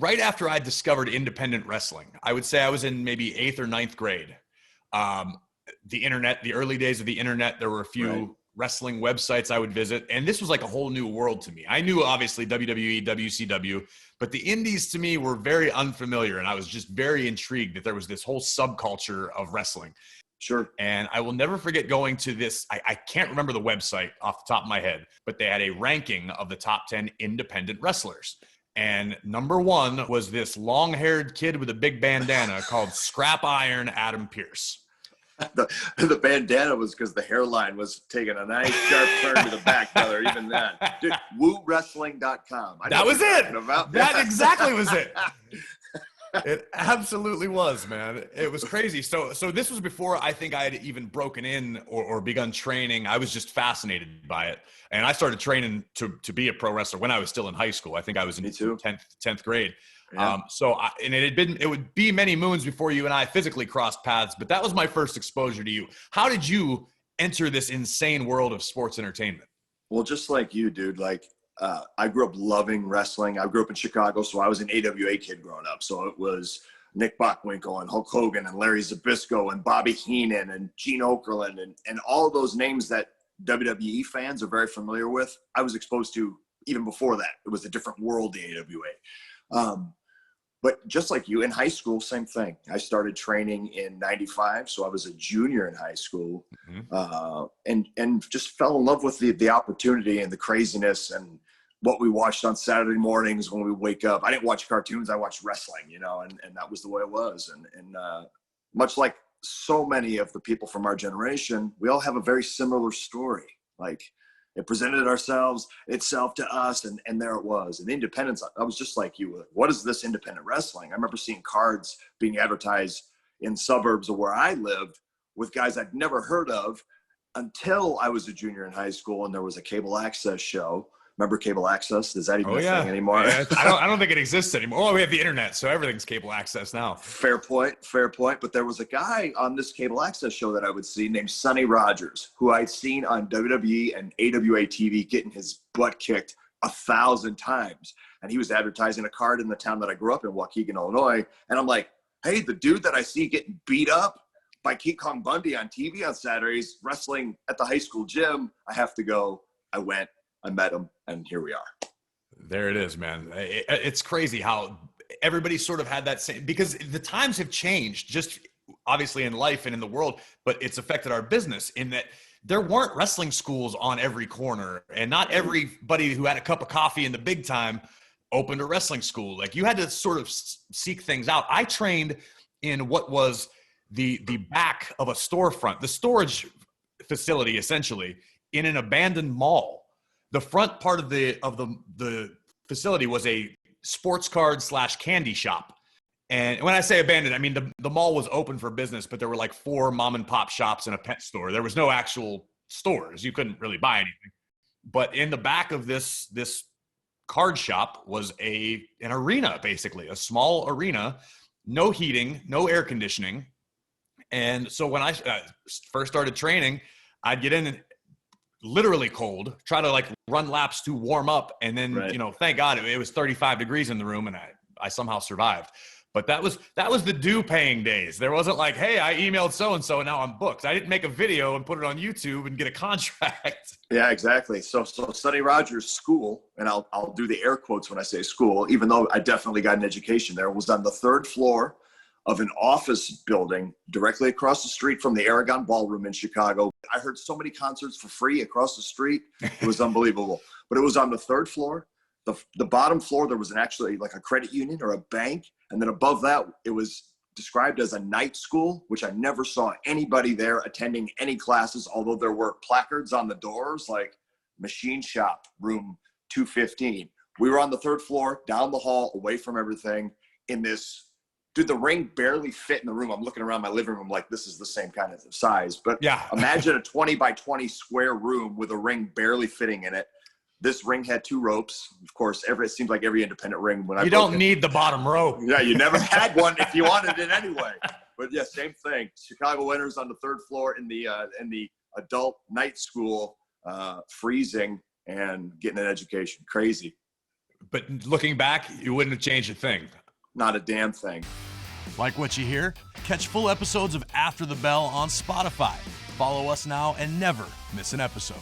right after I discovered independent wrestling. I would say I was in maybe 8th or ninth grade. The internet, the early days of the internet, there were a few wrestling websites I would visit, and this was like a whole new world to me. I knew obviously WWE, WCW, but the indies to me were very unfamiliar, and I was just very intrigued that there was this whole subculture of wrestling. Sure. And I will never forget going to this. I can't remember the website off the top of my head, but they had a ranking of the top 10 independent wrestlers. And number 1 was this long-haired kid with a big bandana called Scrap Iron Adam Pearce. The bandana was because the hairline was taking a nice sharp turn to the back, brother. Even then, dude, WooWrestling.com. That was it. That exactly was it. It absolutely was, man. It was crazy. So this was before I think I had even broken in or begun training. I was just fascinated by it. And I started training to be a pro wrestler when I was still in high school. I think I was in 10th grade. Yeah. It would be many moons before you and I physically crossed paths, but that was my first exposure to you. How did you enter this insane world of sports entertainment? Well, just like you, dude, I grew up loving wrestling. I grew up in Chicago, so I was an AWA kid growing up. So it was Nick Bockwinkel and Hulk Hogan and Larry Zbyszko and Bobby Heenan and Gene Okerlund and all of those names that WWE fans are very familiar with. I was exposed to even before that. It was a different world, the AWA. But just like you, in high school, same thing. I started training in 95, so I was a junior in high school, and just fell in love with the opportunity and the craziness and what we watched on Saturday mornings when we wake up. I didn't watch cartoons. I watched wrestling, and that was the way it was. And much like so many of the people from our generation, we all have a very similar story. Like, it presented itself to us, and there it was. And independence, I was just like you. What is this independent wrestling? I remember seeing cards being advertised in suburbs of where I lived with guys I'd never heard of until I was a junior in high school, and there was a cable access show. Remember cable access? Is that even a thing anymore? Yeah, I don't think it exists anymore. Oh, we have the internet, so everything's cable access now. Fair point. But there was a guy on this cable access show that I would see named Sonny Rogers, who I'd seen on WWE and AWA TV getting his butt kicked 1,000 times. And he was advertising a card in the town that I grew up in, Waukegan, Illinois. And I'm like, hey, the dude that I see getting beat up by King Kong Bundy on TV on Saturdays, wrestling at the high school gym, I have to go. I went. I met him, and here we are. There it is, man. It's crazy how everybody sort of had that same, because the times have changed, just obviously in life and in the world, but it's affected our business in that there weren't wrestling schools on every corner, and not everybody who had a cup of coffee in the big time opened a wrestling school. Like, you had to sort of seek things out. I trained in what was the back of a storefront, the storage facility, essentially, in an abandoned mall. The front part of the facility was a sports card / candy shop. And when I say abandoned, I mean the mall was open for business, but there were like 4 mom and pop shops and a pet store. There was no actual stores. You couldn't really buy anything. But in the back of this card shop was an arena, basically, a small arena, no heating, no air conditioning. And so when I first started training, I'd get in literally cold, try to like run laps to warm up. And then, thank God it was 35 degrees in the room, and I somehow survived. But that was the due paying days. There wasn't like, hey, I emailed so-and-so and now I'm booked. I didn't make a video and put it on YouTube and get a contract. Yeah, exactly. So Sonny Rogers School, and I'll do the air quotes when I say school, even though I definitely got an education there, was on the 3rd floor of an office building directly across the street from the Aragon Ballroom in Chicago. I heard so many concerts for free across the street. It was unbelievable. But it was on the 3rd floor. The bottom floor, there was actually like a credit union or a bank. And then above that, it was described as a night school, which I never saw anybody there attending any classes, although there were placards on the doors like machine shop, room 215. We were on the 3rd floor, down the hall, away from everything, in this. Dude, the ring barely fit in the room. I'm looking around my living room like this is the same kind of size. But yeah, imagine a 20 by 20 square room with a ring barely fitting in it. This ring had 2 ropes. Of course, it seems like every independent ring. You don't need the bottom rope. Yeah, you never had one if you wanted it anyway. But yeah, same thing. Chicago Winners on the 3rd floor in the adult night school, freezing and getting an education. Crazy. But looking back, you wouldn't have changed a thing. Not a damn thing. Like what you hear? Catch full episodes of After the Bell on Spotify. Follow us now and never miss an episode.